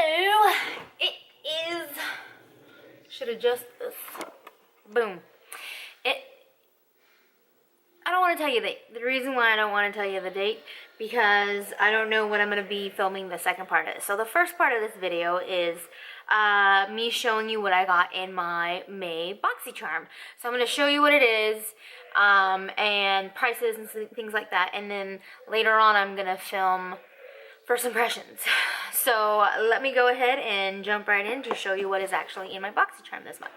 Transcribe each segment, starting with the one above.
Hello, it is, should adjust this, boom. I don't want to tell you the date. The reason why I don't want to tell you the date, because I don't know when I'm going to be filming the second part of this. So the first part of this video is me showing you what I got in my May Boxy Charm. So I'm going to show you what it is, and prices and things like that. And then later on I'm going to film first impressions. So let me go ahead and jump right in to show you what is actually in my Boxy Charm this month.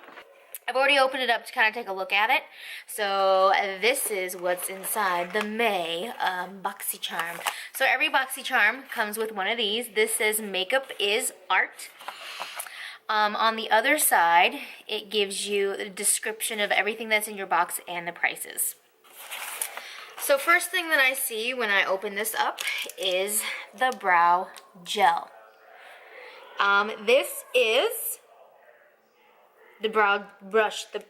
I've already opened it up to kind of take a look at it. So this is what's inside the May Boxy Charm. So every Boxy Charm comes with one of these. This says makeup is art. On the other side, it gives you a description of everything that's in your box and the prices. So first thing that I see when I open this up is the brow gel. This is the brow brush, the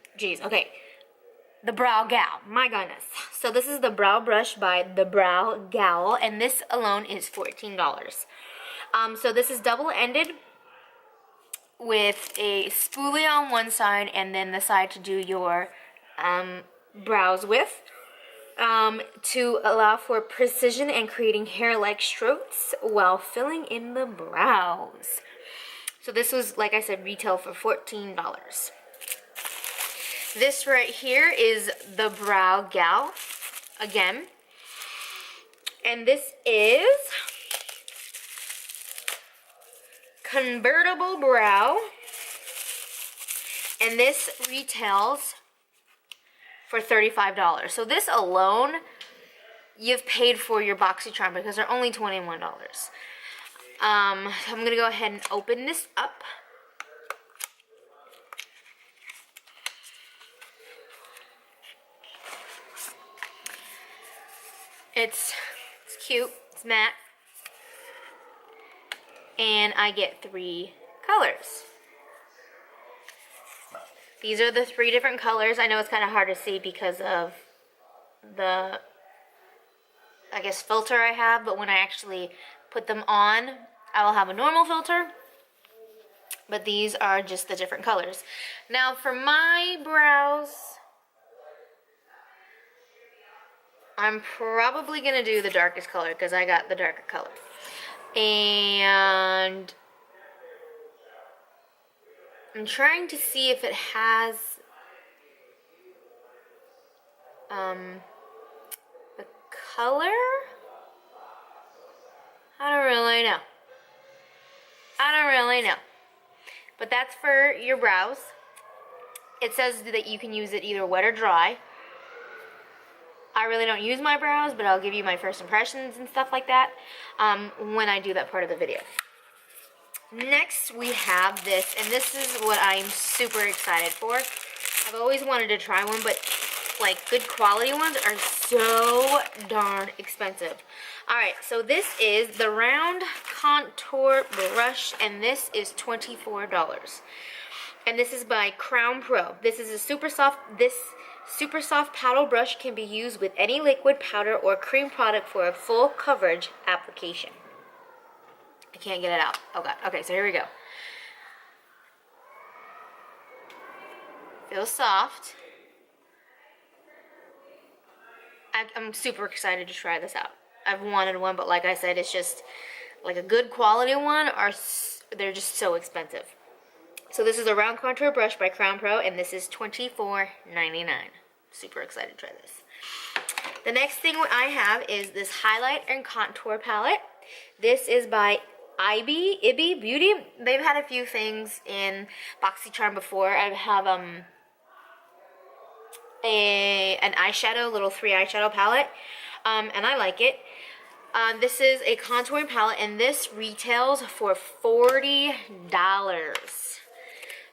brow gal, my goodness. So this is the brow brush by the brow gal, and this alone is $14. So this is double-ended with a spoolie on one side and then the side to do your brows with, to allow for precision and creating hair-like strokes while filling in the brows. So this was, like I said, retail for $14. This right here is the brow gal again. And this is convertible brow. And this retails for $35. So this alone, you've paid for your Boxy Charm because they're only $21. I'm going to go ahead and open this up. It's cute. It's matte. And I get 3 colors. These are the 3 different colors. I know it's kind of hard to see because of the, I guess, filter I have, but when I actually put them on, I will have a normal filter, but these are just the different colors. Now for my brows, I'm probably going to do the darkest color because I got the darker color. And I'm trying to see if it has the color. I don't really know. But that's for your brows. It says that you can use it either wet or dry. I really don't use my brows, but I'll give you my first impressions and stuff like that when I do that part of the video. Next, we have this, and this is what I'm super excited for. I've always wanted to try one, but like good quality ones are so darn expensive. Alright, so this is the round contour brush, and this is $24. And this is by Crown Pro. This is a super soft paddle brush can be used with any liquid, powder, or cream product for a full coverage application. I can't get it out. Oh god. Okay, so here we go. Feels soft. I'm super excited to try this out. I've wanted one, but like I said, it's just like a good quality one, they're just so expensive. So this is a round contour brush by Crown Pro, and this is $24.99. Super excited to try this. The next thing I have is this highlight and contour palette. This is by Ibby Beauty. They've had a few things in Boxy Charm before. I have an eyeshadow, little 3 eyeshadow palette, and I like it. This is a contouring palette, and this retails for $40.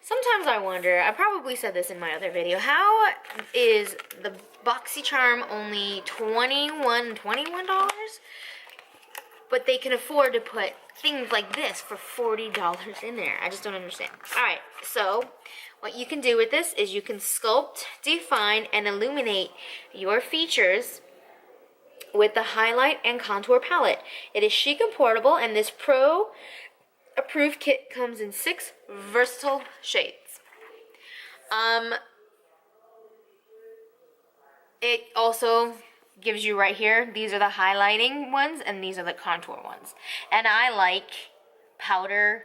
Sometimes I wonder, I probably said this in my other video, how is the Boxy Charm only $21, but they can afford to put things like this for $40 in there? I just don't understand. Alright, so what you can do with this is you can sculpt, define, and illuminate your features with the highlight and contour palette. It is chic and portable, and this pro approved kit comes in 6 versatile shades. It also gives you right here, these are the highlighting ones and these are the contour ones. And I like powder,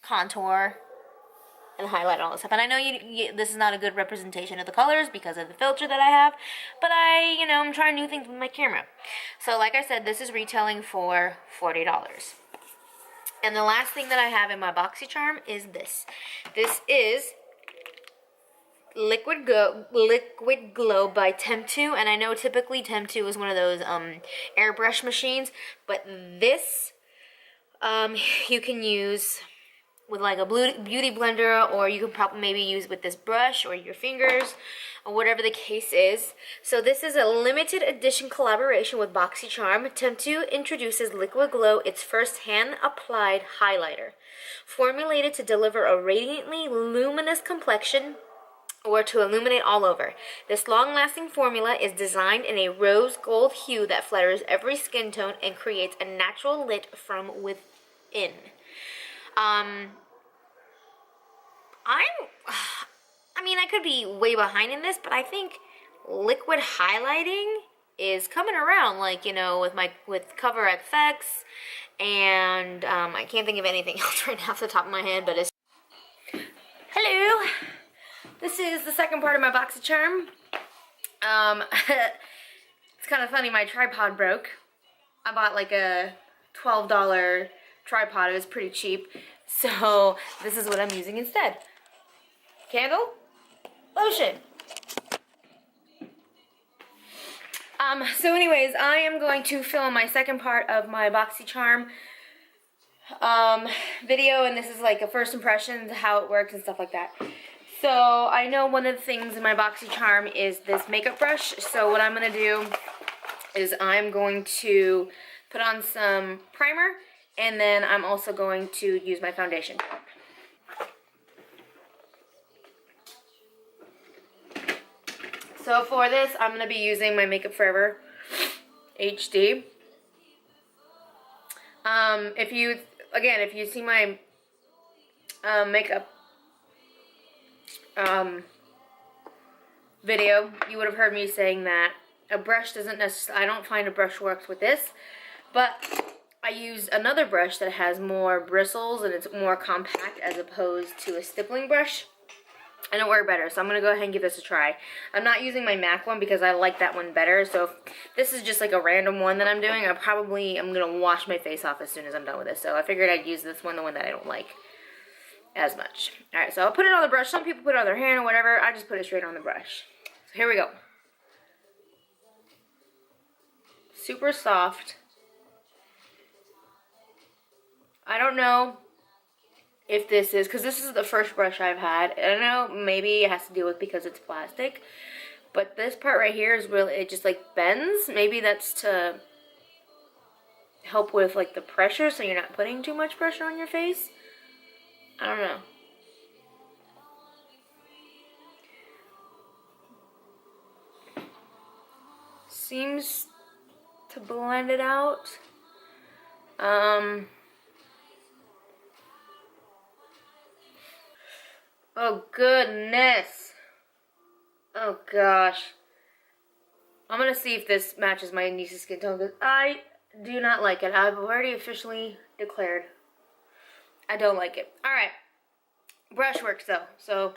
contour, and highlight all this stuff. And I know this is not a good representation of the colors because of the filter that I have, but I'm trying new things with my camera. So like I said, this is retailing for $40. And the last thing that I have in my Boxy Charm is this. This is Liquid Glow by Temp2, and I know typically Temp2 is one of those airbrush machines, but this you can use with like a beauty blender, or you can probably maybe use with this brush or your fingers or whatever the case is. So this is a limited edition collaboration with Boxy Charm. Temp2 introduces Liquid Glow, its first hand applied highlighter, formulated to deliver a radiantly luminous complexion or to illuminate all over. This long-lasting formula is designed in a rose gold hue that flatters every skin tone and creates a natural lit from within. I could be way behind in this, but I think liquid highlighting is coming around, like, with Cover FX, and I can't think of anything else right now off the top of my head, but it's... Hello! This is the second part of my Boxy Charm. It's kind of funny, my tripod broke. I bought like a $12 tripod, it was pretty cheap. So this is what I'm using instead. Candle, lotion. So anyways, I am going to film my second part of my Boxy Charm video, and this is like a first impressions, how it works and stuff like that. So I know one of the things in my Boxy Charm is this makeup brush. So what I'm going to do is I'm going to put on some primer, and then I'm also going to use my foundation. So for this, I'm going to be using my Makeup Forever HD. If you see my makeup video, you would have heard me saying that a brush doesn't necessarily, I don't find a brush works with this, but I use another brush that has more bristles and it's more compact as opposed to a stippling brush, and it worked better. So I'm going to go ahead and give this a try. I'm not using my MAC one because I like that one better, so if this is just like a random one that I'm doing, I'm going to wash my face off as soon as I'm done with this. So I figured I'd use this one, the one that I don't like as much. Alright, so I'll put it on the brush. Some people put it on their hand or whatever. I just put it straight on the brush. So here we go. Super soft. I don't know if this is, because this is the first brush I've had. I don't know, maybe it has to do with because it's plastic. But this part right here is really, it just like bends. Maybe that's to help with like the pressure so you're not putting too much pressure on your face. I don't know. Seems to blend it out. Oh goodness. Oh gosh. I'm gonna see if this matches my niece's skin tone because I do not like it. I've already officially declared I don't like it. Alright. Brush works though, so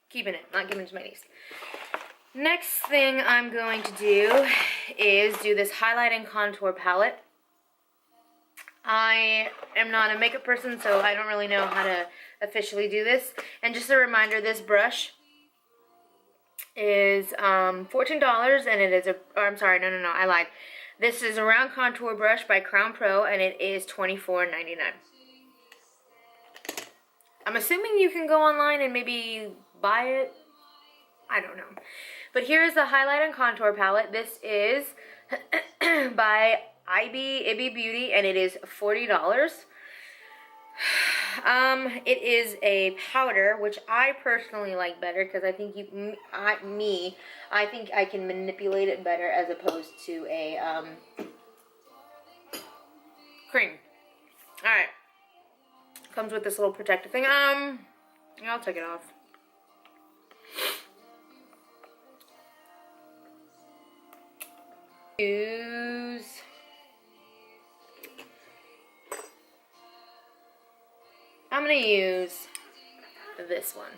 keeping it, not giving it to my niece. Next thing I'm going to do is do this highlight and contour palette. I am not a makeup person, so I don't really know how to officially do this. And just a reminder, this brush is $14, and it is I'm sorry, no, I lied. This is a round contour brush by Crown Pro, and it is $24.99. I'm assuming you can go online and maybe buy it. I don't know. But here's the highlight and contour palette. This is by Ibby Beauty, and it is $40. It is a powder, which I personally like better because I think I think I can manipulate it better as opposed to a cream. All right. Comes with this little protective thing. Yeah, I'll take it off. I'm gonna use this one.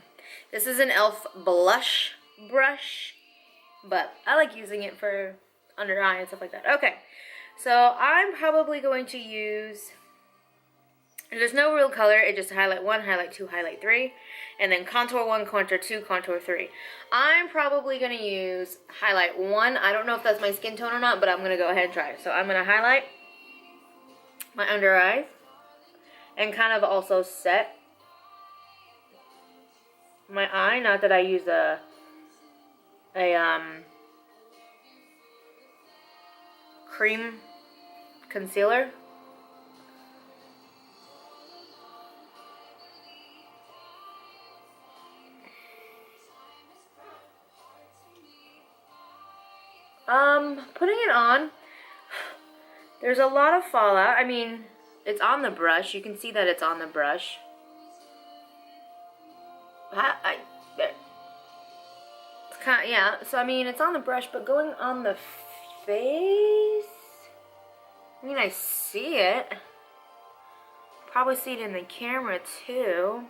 This is an e.l.f. blush brush, but I like using it for under eye and stuff like that. Okay, so I'm probably going to use, there's no real color, it just highlight 1, highlight 2, highlight 3, and then contour 1, contour 2, contour 3. I'm probably going to use highlight 1. I don't know if that's my skin tone or not, but I'm going to go ahead and try it. So I'm going to highlight my under eyes and kind of also set my eye. Not that I use a cream concealer. Putting it on, there's a lot of fallout. I mean, it's on the brush. You can see that it's on the brush. It's kind of, yeah, so I mean, it's on the brush, but going on the face, I mean, I see it. Probably see it in the camera too.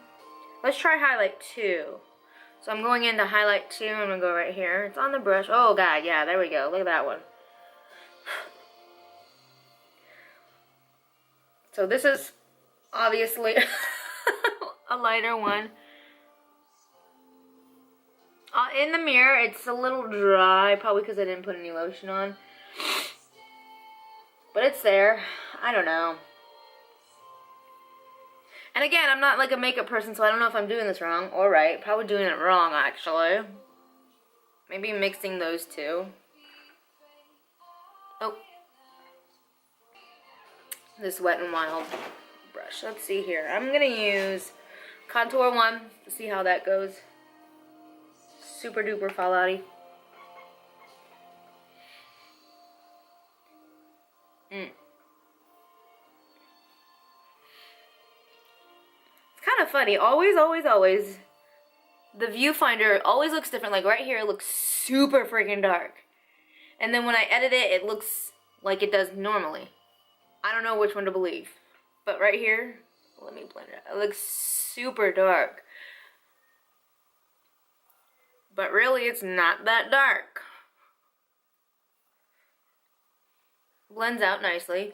Let's try highlight 2. So I'm going into highlight 2. I'm going to go right here. It's on the brush. Oh, God. Yeah, there we go. Look at that one. So this is obviously a lighter one. In the mirror, it's a little dry. Probably because I didn't put any lotion on. But it's there. I don't know. And again, I'm not like a makeup person, so I don't know if I'm doing this wrong or right. Probably doing it wrong, actually. Maybe mixing those two. Oh. This Wet n Wild brush. Let's see here. I'm going to use contour 1 to see how that goes. Super duper fallout-y. Kind of funny. Always, the viewfinder always looks different. Like right here, it looks super freaking dark. And then when I edit it, it looks like it does normally. I don't know which one to believe. But right here, let me blend it. It looks super dark. But really, it's not that dark. Blends out nicely.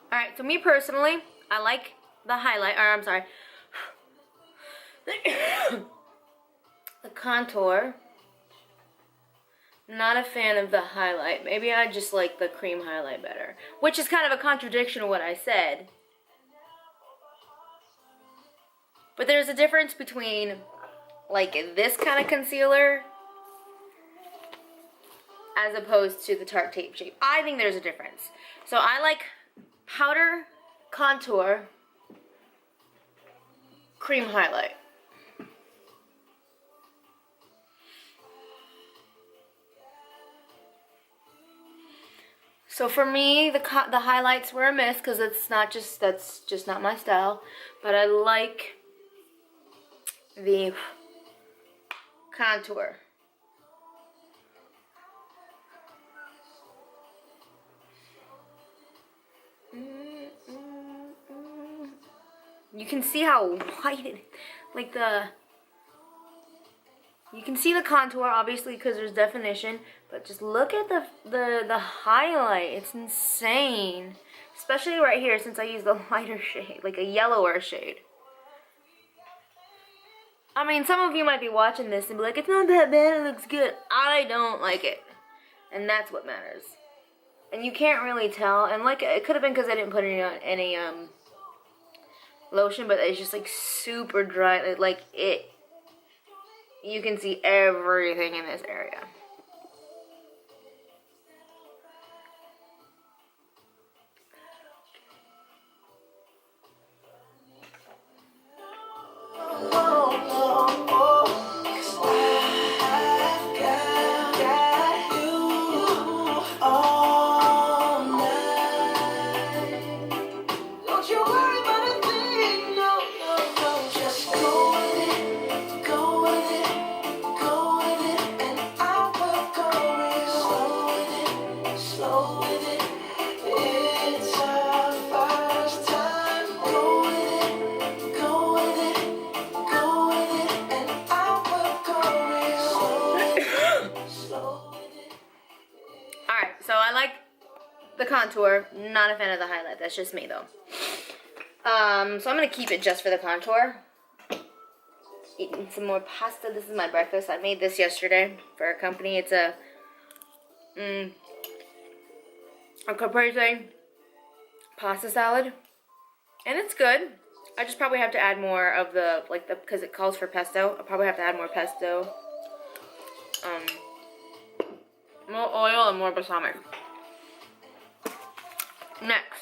Alright, so me personally, I like the highlight, or I'm sorry, the contour. Not a fan of the highlight. Maybe I just like the cream highlight better. Which is kind of a contradiction of what I said. But there's a difference between, like, this kind of concealer as opposed to the Tarte Tape Shape. I think there's a difference. So I like powder, contour, cream highlight. So for me, the highlights were a miss because that's just not my style. But I like the contour. You can see how white it, like you can see the contour obviously because there's definition, but just look at the highlight. It's insane, especially right here since I use the lighter shade, like a yellower shade. I mean, some of you might be watching this and be like, it's not that bad, it looks good. I don't like it, and that's what matters. And you can't really tell, and like it could have been because I didn't put any lotion, but it's just like super dry. Like it, you can see everything in this area. contour. Not a fan of the highlight. That's just me, though. So I'm going to keep it just for the contour. Eating some more pasta. This is my breakfast. I made this yesterday for a company. It's a caprese pasta salad. And it's good. I just probably have to add more of because it calls for pesto. I'll probably have to add more pesto. More oil and more balsamic. Next,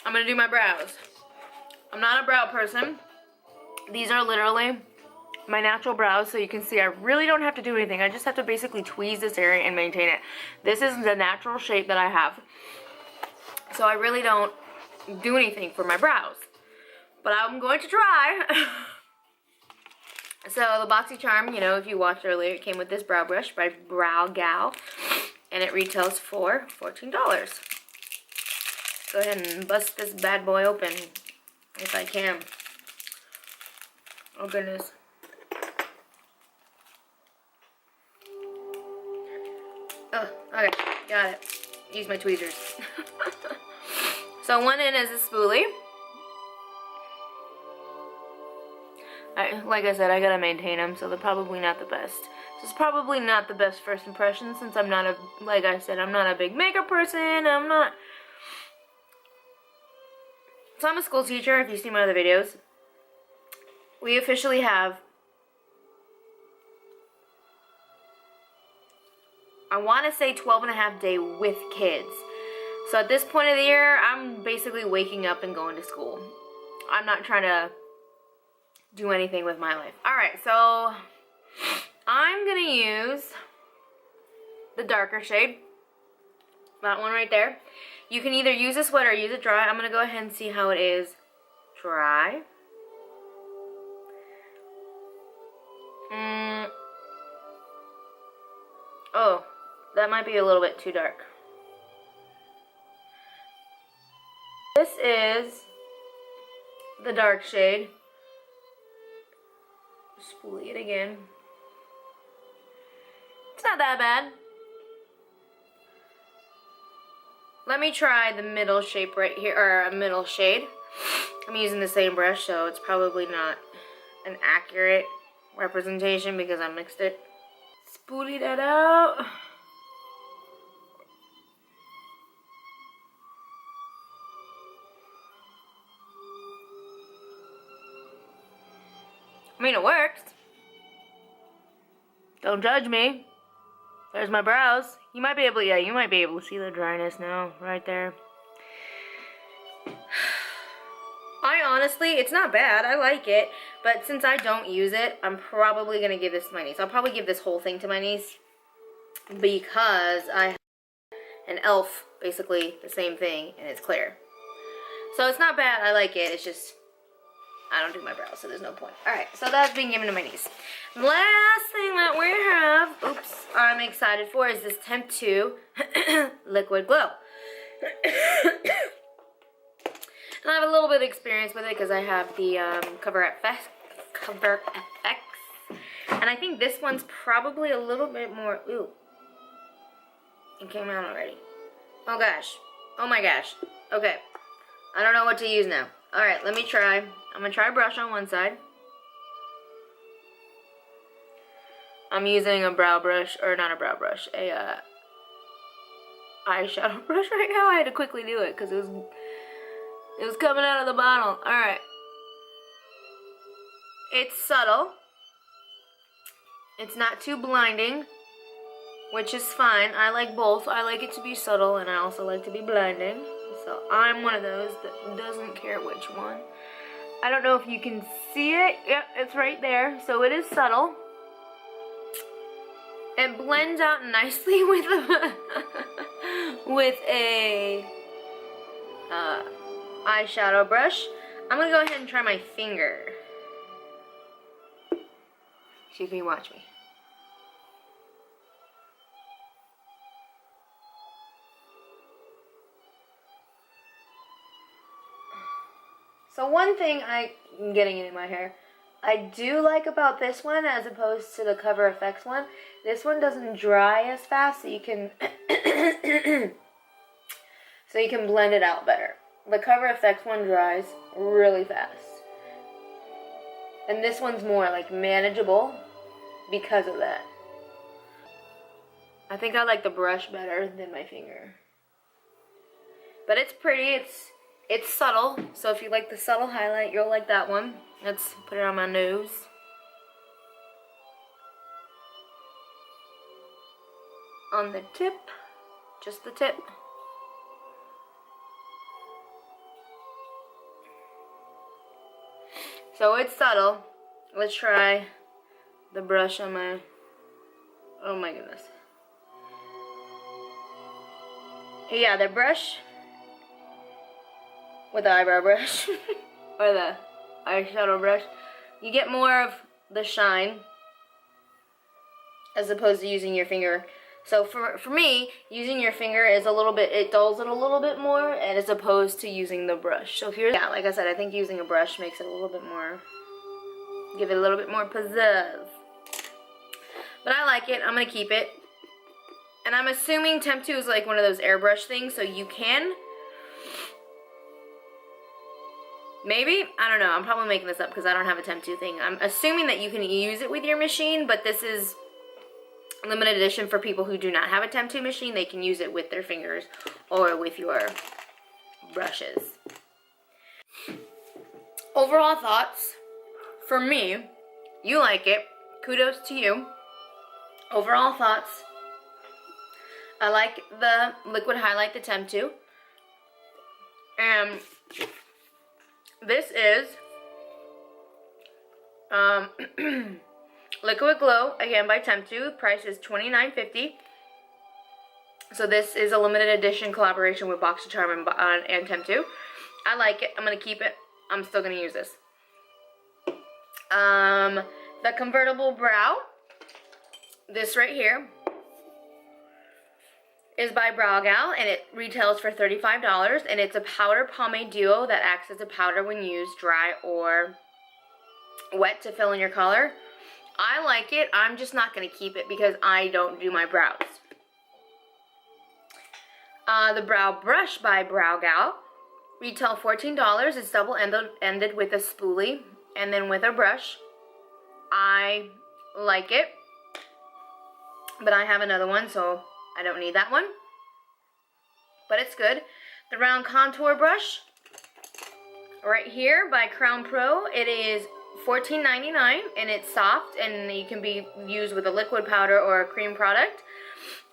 I'm gonna do my brows. I'm not a brow person. These are literally my natural brows, so you can see I really don't have to do anything. I just have to basically tweeze this area and maintain it. This is the natural shape that I have. So I really don't do anything for my brows. But I'm going to try. So the Boxy Charm, you know, if you watched earlier, it came with this brow brush by Brow Gal. And it retails for $14. Go ahead and bust this bad boy open if I can. Oh goodness. Oh, okay, got it. Use my tweezers. So one end is a spoolie. Like I said, I gotta maintain them, so they're probably not the best. This is probably not the best first impression since I'm not like I said, I'm not a big makeup person. So I'm a school teacher, if you see my other videos. We officially have, I want to say 12.5 day with kids. So at this point of the year, I'm basically waking up and going to school. I'm not trying to do anything with my life. Alright, so I'm going to use the darker shade. That one right there. You can either use this wet or use it dry. I'm going to go ahead and see how it is dry. Oh, that might be a little bit too dark. This is the dark shade. Spoolie it again. It's not that bad. Let me try the middle shape right here, or a middle shade. I'm using the same brush, so it's probably not an accurate representation because I mixed it. Spoolie that out. I mean, it works. Don't judge me. There's my brows. You might be able, yeah, you might be able to see the dryness now, right there. I honestly, it's not bad. I like it, but since I don't use it, I'm probably gonna give this to my niece. I'll probably give this whole thing to my niece because I have an e.l.f. basically the same thing, and it's clear. So it's not bad. I like it. It's just I don't do my brows, so there's no point. Alright, so that's being given to my niece. Last thing that we have, oops, I'm excited for is this Temp 2 Liquid Glow. And I have a little bit of experience with it because I have the Cover FX. And I think this one's probably a little bit more, ooh. It came out already. Oh gosh. Oh my gosh. Okay. I don't know what to use now. Alright, let me try. I'm going to try a brush on one side. I'm using a brow brush, or not a brow brush, a eyeshadow brush right now. I had to quickly do it because it was coming out of the bottle. Alright. It's subtle. It's not too blinding, which is fine. I like both. I like it to be subtle, and I also like to be blinding. So I'm one of those that doesn't care which one. I don't know if you can see it. Yep, it's right there. So it is subtle. It blends out nicely with a eyeshadow brush. I'm gonna go ahead and try my finger. See if you can watch me. So one thing I'm getting it in my hair. I do like about this one as opposed to the Cover FX one, this one doesn't dry as fast, so you can so you can blend it out better. The Cover FX one dries really fast. And this one's more like manageable because of that. I think I like the brush better than my finger. But it's pretty, it's subtle, so if you like the subtle highlight, you'll like that one. Let's put it on my nose. On the tip, just the tip. So it's subtle. Let's try the brush on my, oh my goodness. Yeah, the brush with the eyebrow brush or the eyeshadow brush, you get more of the shine as opposed to using your finger. So for me, using your finger is a little bit, it dulls it a little bit more as opposed to using the brush. So here, yeah, like I said, I think using a brush makes it a little bit more, give it a little bit more pizzazz. But I like it, I'm gonna keep it. And I'm assuming Temp 2 is like one of those airbrush things, so you can, maybe, I don't know, I'm probably making this up because I don't have a Temp 2 thing. I'm assuming that you can use it with your machine, but this is limited edition for people who do not have a Temp 2 machine. They can use it with their fingers or with your brushes. Overall thoughts, for me, you like it, kudos to you. Overall thoughts, I like the liquid highlight, the Temp 2. And this is Liquid Glow, again by Temp 2. Price is $29.50. So this is a limited edition collaboration with Boxy Charm and Temp 2. I like it. I'm going to keep it. I'm still going to use this. The convertible brow, this right here, is by Brow Gal, and it retails for $35, and it's a powder pomade duo that acts as a powder when used dry or wet to fill in your color. I like it. I'm just not going to keep it because I don't do my brows. The brow brush by Brow Gal, retail $14. It's double-ended with a spoolie and then with a brush. I like it, but I have another one, so I don't need that one, but it's good. The round contour brush, right here by Crown Pro, it is $14.99, and it's soft, and you can be used with a liquid powder or a cream product.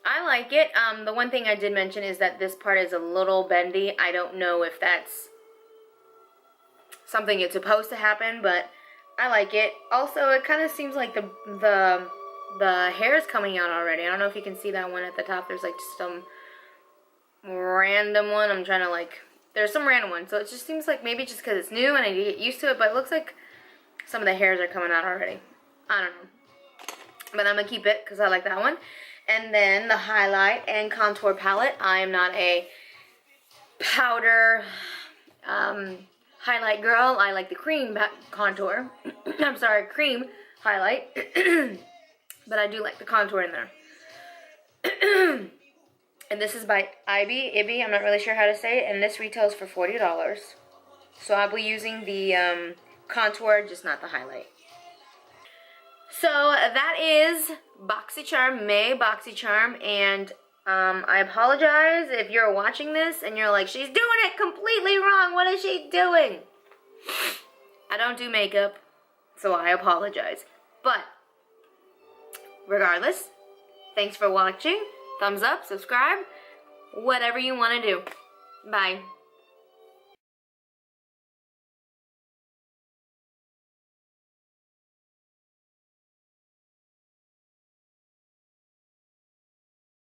I like it. The one thing I did mention is that this part is a little bendy. I don't know if that's something it's supposed to happen, but I like it. Also, it kind of seems like the hair is coming out already. I don't know if you can see that one at the top. There's like some random one. I'm trying to like, there's some random one. So it just seems like maybe just because it's new and I need to get used to it, but it looks like some of the hairs are coming out already. I don't know. But I'm going to keep it because I like that one. And then the highlight and contour palette. I am not a powder highlight girl. I like the cream contour. I'm sorry, cream highlight. But I do like the contour in there. And this is by Ibby. I'm not really sure how to say it. And this retails for $40. So I'll be using the contour, just not the highlight. So that is Boxy Charm, May Boxy Charm. And I apologize if you're watching this and you're like, she's doing it completely wrong. What is she doing? I don't do makeup, so I apologize. But regardless, thanks for watching. Thumbs up, subscribe, whatever you want to do. Bye.